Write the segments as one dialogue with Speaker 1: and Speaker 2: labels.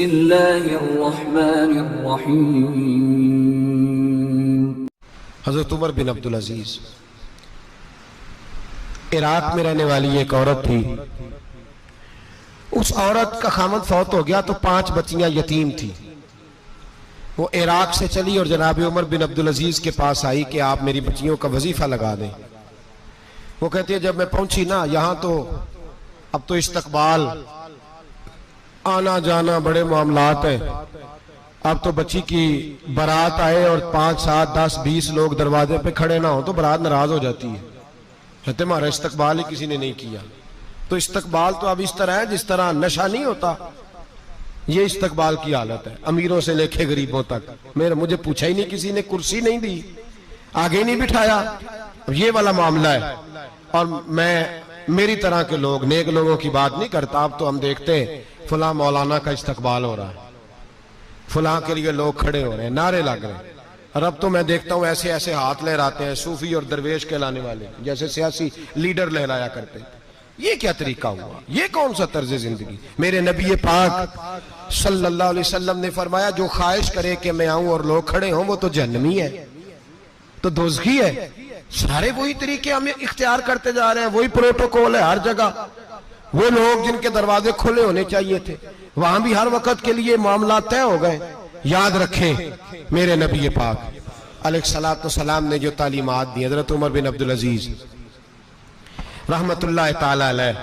Speaker 1: اللہ الرحمن الرحیم۔
Speaker 2: حضرت عمر بن عبدالعزیز عراق میں رہنے والی ایک عورت تھی۔ اس عورت کا خامد فوت ہو گیا تو 5 بچیاں یتیم تھی۔ وہ عراق سے چلی اور جناب عمر بن عبدالعزیز کے پاس آئی کہ آپ میری بچیوں کا وظیفہ لگا دیں۔ وہ کہتی ہے جب میں پہنچی نا یہاں تو اب تو استقبال آنا جانا بڑے معاملات ہیں، اب تو بچی کی برات آئے اور 5 7 10 20 لوگ دروازے پہ کھڑے نہ ہوں تو برات ناراض ہو جاتی ہے، کہتے ہمارا استقبال ہی کسی نے نہیں کیا۔ تو استقبال تو اب اس طرح ہے جس طرح نشہ نہیں ہوتا، یہ استقبال کی حالت ہے، امیروں سے لے کے غریبوں تک۔ مجھے پوچھا ہی نہیں کسی نے، کرسی نہیں دی، آگے نہیں بٹھایا، اب یہ والا معاملہ ہے۔ اور میں میری طرح کے لوگ نیک لوگوں کی بات نہیں کرتا، اب تو ہم دیکھتے ہیں فلاں مولانا کا استقبال ہو رہا ہے، فلاں کے لیے لوگ کھڑے ہو رہے ہیں، نعرے لگ رہے ہیں، اور اب تو میں دیکھتا ہوں ایسے ایسے ہاتھ لہراتے ہیں صوفی اور درویش کہلانے والے، جیسے سیاسی لیڈر لہرایا کرتے ہیں۔ یہ کیا طریقہ ہوا؟ یہ کون سا طرز زندگی؟ میرے نبی پاک صلی اللہ علیہ وسلم نے فرمایا جو خواہش کرے کہ میں آؤں اور لوگ کھڑے ہوں وہ تو جہنمی ہے، تو دوزخی ہے۔ سارے وہی طریقے ہم اختیار کرتے جا رہے ہیں، وہی پروٹوکول ہے ہر جگہ۔ وہ لوگ جن کے دروازے کھلے ہونے چاہیے تھے وہاں بھی ہر وقت کے لیے معاملات طے ہو گئے۔ یاد رکھیں میرے نبی پاک علیہ السلام نے جو تعلیمات دی، حضرت عمر بن عبدالعزیز رحمت اللہ تعالی علیہ،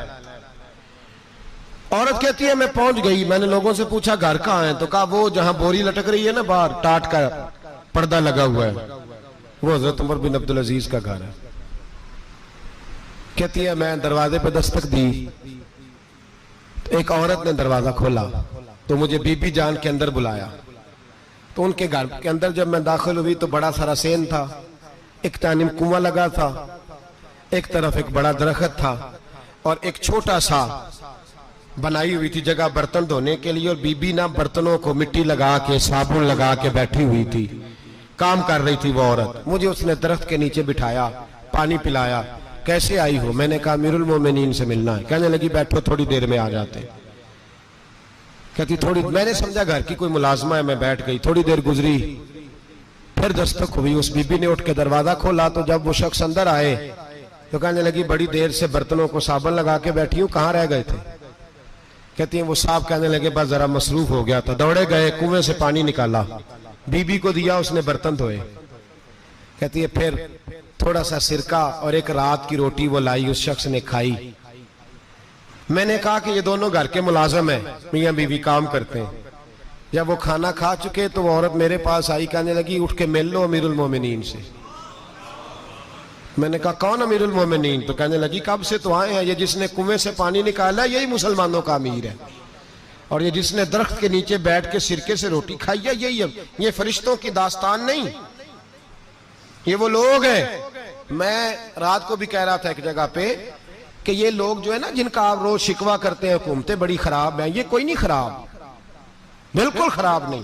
Speaker 2: عورت کہتی ہے میں پہنچ گئی، میں نے لوگوں سے پوچھا گھر کہاں ہے، تو کہا وہ جہاں بوری لٹک رہی ہے نا باہر ٹاٹ کا پردہ لگا ہوا ہے وہ حضرت عمر بن عبدالعزیز کا گھر ہے۔ کہتی ہے میں دروازے پہ دستک دی، ایک عورت نے دروازہ کھولا تو مجھے بی بی جان کے اندر بلایا۔ تو ان کے گھر کے اندر جب میں داخل ہوئی تو بڑا سارا سین تھا، ایک جانب کنواں لگا تھا، ایک طرف ایک بڑا درخت تھا، اور ایک چھوٹا سا بنائی ہوئی تھی جگہ برتن دھونے کے لیے، اور بی بی نا برتنوں کو مٹی لگا کے صابن لگا کے بیٹھی ہوئی تھی، کام کر رہی تھی وہ عورت۔ مجھے اس نے درخت کے نیچے بٹھایا، پانی پلایا۔ کیسے آئی ہو؟ میں نے کہا امیر المومنین سے ملنا ہے۔ کہنے لگی بیٹھو تھوڑی دیر میں آ جاتے۔ کہتی میں نے سمجھا گھر کی کوئی ملازمہ ہے، میں بیٹھ گئی۔ تھوڑی دیر گزری پھر دستک ہوئی، اس بی بی نے اٹھ کے دروازہ کھولا تو جب وہ شخص اندر آئے تو کہنے لگی بڑی دیر سے برتنوں کو صابن لگا کے بیٹھی ہوں، کہاں رہ گئے تھے؟ کہتی ہیں وہ صاحب کہنے لگے بس ذرا مصروف ہو گیا تھا، دوڑے گئے کنویں سے پانی نکالا، بی بی کو دیا، اس نے برتن دھوئے۔ کہتی ہے پھر تھوڑا سا سرکہ اور ایک رات کی روٹی وہ لائی، اس شخص نے کھائی۔ میں نے کہا کہ یہ دونوں گھر کے ملازم ہیں، میاں بیوی کام کرتے ہیں۔ جب وہ کھانا کھا چکے تو وہ عورت میرے پاس آئی، کہنے لگی اٹھ کے مل لو امیر المومنین سے۔ میں نے کہا کون امیر المومنین؟ تو کہنے لگی کب سے تو آئے ہیں، یہ جس نے کنویں سے پانی نکالا یہی مسلمانوں کا امیر ہے، اور یہ جس نے درخت کے نیچے بیٹھ کے سرکے سے روٹی کھائی ہے یہی ہے۔ یہ فرشتوں کی داستان نہیں، یہ وہ لوگ ہیں۔ میں رات کو بھی کہہ رہا تھا ایک جگہ پہ کہ یہ لوگ جو ہے نا جن کا آپ روز شکوہ کرتے ہیں حکومتیں بڑی خراب ہیں، یہ کوئی نہیں خراب، بالکل خراب نہیں۔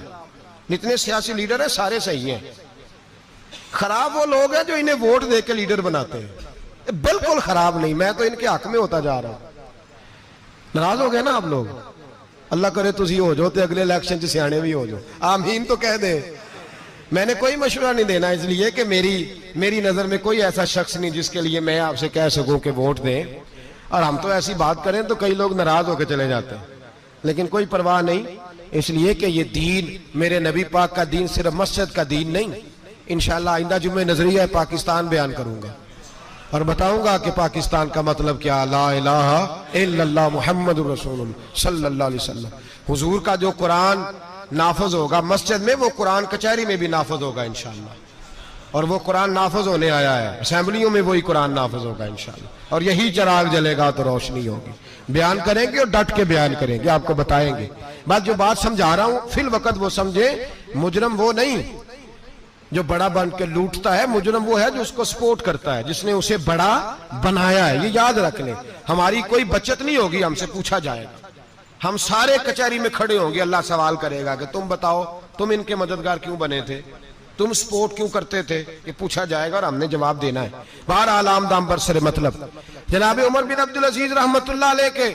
Speaker 2: جتنے سیاسی لیڈر ہیں سارے صحیح ہیں، خراب وہ لوگ ہیں جو انہیں ووٹ دے کے لیڈر بناتے ہیں، بالکل خراب نہیں۔ میں تو ان کے حق میں ہوتا جا رہا ہوں۔ ناراض ہو گئے نا آپ لوگ؟ اللہ کرے تسی ہو جاؤ تو اگلے الیکشن سے سیانے بھی ہو جاؤ، آمین تو کہہ دیں۔ میں نے کوئی مشورہ نہیں دینا اس لیے کہ میری نظر میں کوئی ایسا شخص نہیں جس کے لیے میں آپ سے کہہ سکوں کہ ووٹ دیں، اور ہم تو ایسی بات کریں تو کئی لوگ ناراض ہو کے چلے جاتے ہیں، لیکن کوئی پرواہ نہیں، اس لیے کہ یہ دین میرے نبی پاک کا دین صرف مسجد کا دین نہیں۔ انشاءاللہ آئندہ جمعہ نظریہ پاکستان بیان کروں گا اور بتاؤں گا کہ پاکستان کا مطلب کیا، لا الہ الا اللہ محمد رسول اللہ صلی اللہ علیہ وسلم۔ حضور کا جو قرآن نافذ ہوگا مسجد میں، وہ قرآن کچہری میں بھی نافذ ہوگا انشاءاللہ، اور وہ قرآن نافذ ہونے آیا ہے، اسمبلیوں میں وہی قرآن نافذ ہوگا انشاءاللہ، اور یہی چراغ جلے گا تو روشنی ہوگی۔ بیان کریں گے اور ڈٹ کے بیان کریں گے، آپ کو بتائیں گے۔ جو بات سمجھا رہا ہوں فی الوقت وہ سمجھے، مجرم وہ نہیں جو بڑا بن کے لوٹتا ہے، مجرم وہ ہے جو اس کو سپورٹ کرتا ہے، جس نے اسے بڑا بنایا ہے۔ یہ یاد رکھ لیں، ہماری کوئی بچت نہیں ہوگی، ہم سے پوچھا جائے گا، ہم سارے کچہری میں کھڑے ہوں گے، اللہ سوال کرے گا کہ تم بتاؤ تم ان کے مددگار کیوں بنے تھے، تم سپورٹ کیوں کرتے تھے، یہ پوچھا جائے گا اور ہم نے جواب دینا ہے۔ بہرحال عام دام برسر مطلب جناب عمر بن عبدالعزیز رحمت اللہ علیہ کے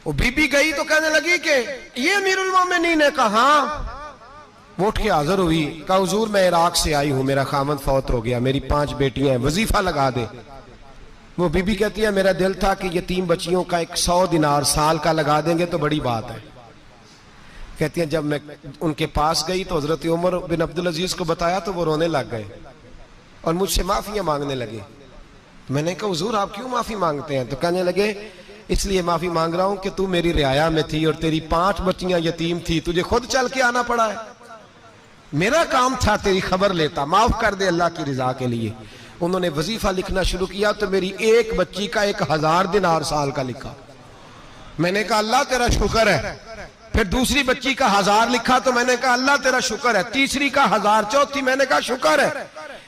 Speaker 2: وہ بی بی گئی تو کہنے لگی کہ یہ امیر المومنین ہے؟ کہا ہاں۔ وہ اٹھ کے حاضر ہوئی، کہا حضور میں عراق سے آئی ہوں، میرا خامند فوت ہو گیا، میری 5 بیٹیاں ہیں، وظیفہ لگا دے۔ وہ بی بی کہتی ہے میرا دل تھا کہ یتیم بچیوں کا 100 دینار سال کا لگا دیں گے تو بڑی بات ہے۔ کہتی ہیں جب میں ان کے پاس گئی تو حضرت عمر بن عبدالعزیز کو بتایا تو وہ رونے لگ گئے اور مجھ سے معافیاں مانگنے لگے۔ میں نے کہا حضور آپ کیوں معافی مانگتے ہیں؟ تو کہنے لگے اس لیے معافی مانگ رہا ہوں کہ تو میری رعایا میں تھی اور تیری 5 بچیاں یتیم تھی، تجھے خود چل کے آنا پڑا ہے، میرا کام تھا تیری خبر لیتا، معاف کر دے اللہ کی رضا کے لیے۔ انہوں نے وظیفہ لکھنا شروع کیا تو میری ایک بچی کا 1000 دینار سال کا لکھا۔ میں نے کہا اللہ تیرا شکر ہے۔ پھر دوسری بچی کا 1000 لکھا تو میں نے کہا اللہ تیرا شکر ہے۔ تیسری کا 1000، چوتھی میں نے کہا شکر ہے۔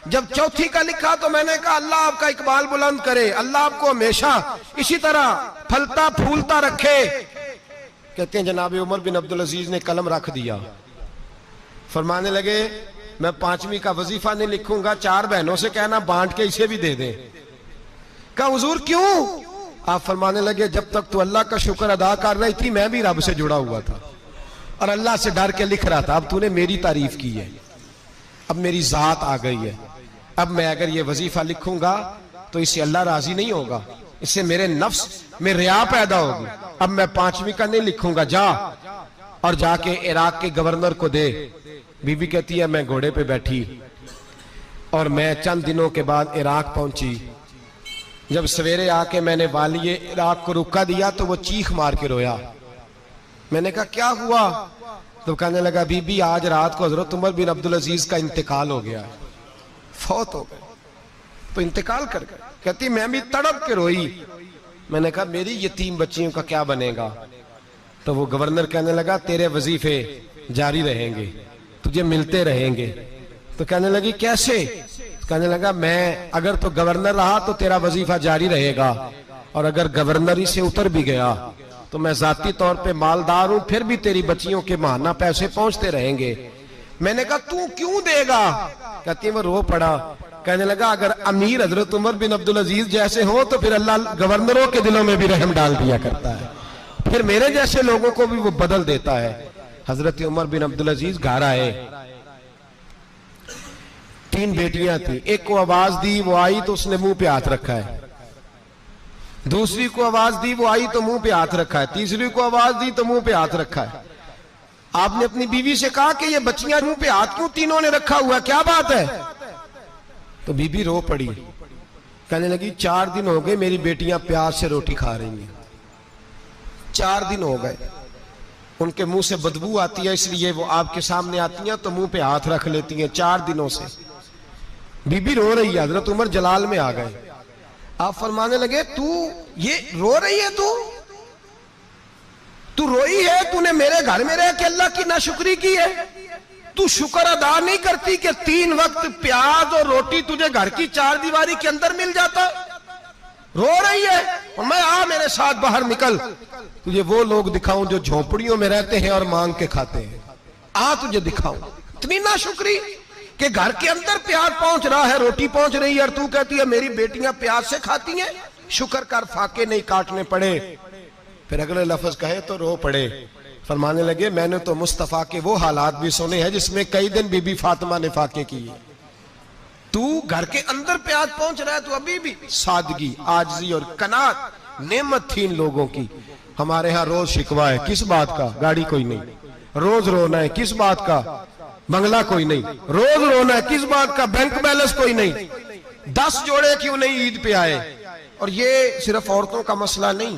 Speaker 2: جب چوتھی کا لکھا تو میں نے کہا اللہ آپ کا اقبال بلند کرے، اللہ آپ کو ہمیشہ اسی طرح پھلتا پھولتا رکھے۔ کہتے ہیں جناب عمر بن عبدالعزیز نے قلم رکھ دیا، فرمانے لگے میں 5ویں کا وظیفہ نہیں لکھوں گا، 4 بہنوں سے کہنا بانٹ کے اسے بھی دے دیں۔ کہا حضور کیوں؟ آپ فرمانے لگے جب تک تو اللہ کا شکر ادا کر رہی تھی میں بھی رب سے جڑا ہوا تھا اور اللہ سے ڈر کے لکھ رہا تھا، اب تو نے میری تعریف کی ہے، اب میری ذات آ گئی ہے، اب میں اگر یہ وظیفہ لکھوں گا تو اس سے اللہ راضی نہیں ہوگا، اس سے میرے نفس میں ریا پیدا ہوگی، اب میں 5ویں کا نہیں لکھوں گا، جا اور جا کے عراق کے گورنر کو دے۔ بی بی کہتی ہے میں گھوڑے پہ بیٹھی اور میں چند دنوں کے بعد عراق پہنچی۔ جب سویرے آ کے میں نے والی عراق کو رکا دیا تو وہ چیخ مار کے رویا۔ میں نے کہا کیا ہوا؟ تو کہنے لگا بی بی آج رات کو حضرت عمر بن عبدالعزیز کا انتقال ہو گیا، فوت ہو گئے، تو انتقال کر گئے۔ کہتی میں بھی تڑپ کے روئی۔ میں نے کہا میری یتیم بچیوں کا کیا بنے گا؟ تو وہ گورنر کہنے لگا تیرے وظیفے جاری رہیں گے، تجھے ملتے رہیں گے۔ تو کہنے لگی کیسے؟ کہنے لگا میں اگر تو گورنر رہا تو تیرا وظیفہ جاری رہے گا، اور اگر گورنری سے اتر بھی گیا تو میں ذاتی طور پہ مالدار ہوں، پھر بھی تیری بچیوں کے ماہانہ پیسے پہنچتے رہیں گے۔ میں نے کہا تو کیوں دے گا؟ کہتی وہ رو پڑا۔ کہنے لگا اگر امیر حضرت عمر بن عبدالعزیز جیسے ہوں تو پھر اللہ گورنروں کے دلوں میں بھی رحم ڈال دیا کرتا ہے، پھر میرے جیسے لوگوں کو بھی وہ بدل دیتا ہے۔ حضرت عمر بن عبدالعزیز گھر آئے، 3 بیٹیاں تھیں، ایک کو آواز دی وہ آئی تو اس نے منہ پہ ہاتھ رکھا ہے، دوسری کو آواز دی وہ آئی تو منہ پہ ہاتھ رکھا ہے، تیسری کو آواز دی تو منہ پہ ہاتھ رکھا ہے۔ آپ نے اپنی بیوی سے کہا کہ یہ بچیاں منہ پہ ہاتھ کیوں تینوں نے رکھا ہوا ہے، کیا بات ہے؟ تو بی بی رو پڑی، کہنے لگی 4 دن ہو گئے میری بیٹیاں پیاس سے روٹی کھا رہی ہیں، 4 دن ہو گئے، ان کے منہ سے بدبو آتی ہے، اس لیے وہ آپ کے سامنے آتی ہیں تو منہ پہ ہاتھ رکھ لیتی ہیں 4 دنوں سے۔ بی بی رو رہی ہے، حضرت عمر جلال میں آ گئے۔ آپ فرمانے لگے تو یہ رو رہی ہے، تو روئی ہے، تو نے میرے گھر میں رہ کے اللہ کی ناشکری کی ہے، تو شکر ادا نہیں کرتی کہ 3 وقت پیاز اور روٹی تجھے گھر کی 4 دیواری کے اندر مل جاتا؟ رو رہی ہے، اور میں میرے ساتھ باہر نکل، تجھے وہ لوگ دکھاؤں جو جھونپڑیوں میں رہتے ہیں اور مانگ کے کھاتے ہیں، تجھے دکھاؤں۔ اتنی ناشکری کہ گھر کے اندر پیاز پہنچ رہا ہے، روٹی پہنچ رہی ہے، اور تو کہتی ہے میری بیٹیاں پیاز سے کھاتی ہیں، شکر کر فاقے نہیں کاٹنے پڑے۔ پھر اگلے لفظ کہے تو رو پڑے۔ فرمانے لگے میں نے تو مصطفیٰ کے وہ حالات بھی سنے ہیں جس میں کئی دن بی بی فاطمہ نے فاقے کی، تو گھر کے اندر پیاز پہنچ رہا ہے، تو ابھی بھی سادگی، عاجزی اور قناعت نعمت تھی ان لوگوں کی۔ ہمارے ہاں روز شکوا ہے، کس بات کا؟ گاڑی کوئی نہیں، روز رونا ہے، کس بات کا؟ بنگلہ کوئی نہیں، روز رونا ہے، کس بات کا؟ بینک بیلنس کوئی نہیں، 10 جوڑے کیوں نہیں عید پہ آئے؟ اور یہ صرف عورتوں کا مسئلہ نہیں،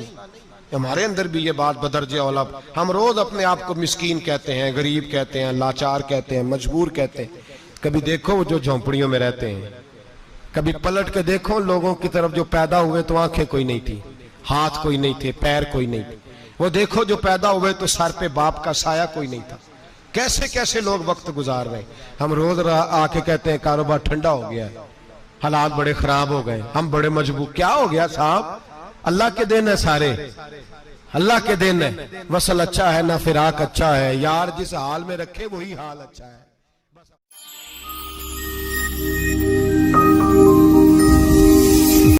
Speaker 2: ہمارے اندر بھی یہ بات بدرجہ اولا، ہم روز اپنے آپ کو مسکین کہتے ہیں، غریب کہتے ہیں، لاچار کہتے ہیں، مجبور کہتے ہیں۔ کبھی دیکھو جو جھونپڑیوں میں رہتے ہیں، کبھی پلٹ کے دیکھو لوگوں کی طرف جو پیدا ہوئے تو آنکھیں کوئی نہیں تھی، ہاتھ کوئی نہیں تھے، پیر کوئی نہیں تھے، وہ دیکھو جو پیدا ہوئے تو سر پہ باپ کا سایہ کوئی نہیں تھا، کیسے کیسے لوگ وقت گزار رہے ہیں۔ ہم روز آ کے کہتے ہیں کاروبار ٹھنڈا ہو گیا ہے، حالات بڑے خراب ہو گئے، ہم بڑے مجبور۔ کیا ہو گیا صاحب؟ اللہ کے دن ہے، سارے اللہ کے دن ہے، وصل اچھا ہے نہ فراق اچھا ہے، یار جس حال میں رکھے وہی حال اچھا ہے۔